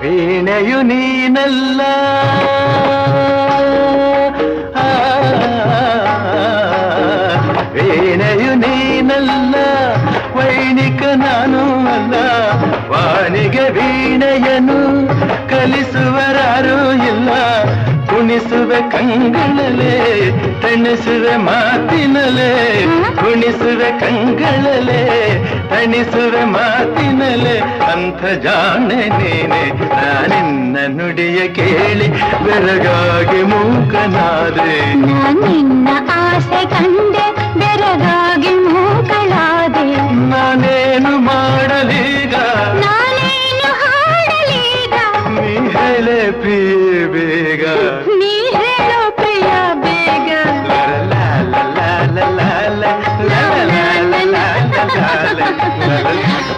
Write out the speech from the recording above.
ವೀಣೆಯು ನೀನಲ್ಲ ವೀಣೆಯು ನೀನಲ್ಲ ವೈಣಿಕ ನಾನು ಅಲ್ಲ ವಾಣಿಗೆ ವೀಣೆಯನು ಕಲಿಸುವರಾರೂ ಇಲ್ಲ ಕುಣಿಸುವೆ ಕಂಗಳಲೆ ತಣಿಸುವೆ ಮಾತಿನಲೆ ಕುಣಿಸುವೆ ಕಂಗಳಲೆ ತಣಿಸುವೆ ಮಾತಿನಲೆ ಅಂಥ ಜಾಣೆ ನೀನೆ ನಾನಿನ್ನ ನುಡಿಯ ಕೇಳಿ ಬೆರಗಾಗಿ ಮೂಕನಾದೆ ನಿನ್ನ ಆಸೆ ಕಂಡೆ ಬೆರಗಾಗಿ ಮೂಕಳಾದೆ ನಾನೇನು ಮಾಡಲೀಗ ನಾನೇನು ಹಾಡಲೀಗ ನೀ ಹೇಳೆ ಪ್ರಿಯೆ ಬೇಗ ನೀ ಹೇಳೋ ಪ್ರಿಯ ಬೇಗ ಲಾ ಲಾ ಲಾ ಲಾ ಲಾ ಲಾ ಲಾ ಲಾ ಲಾ ಲಾ ಲಾ ಲಾ ಲಾ ಲಾ.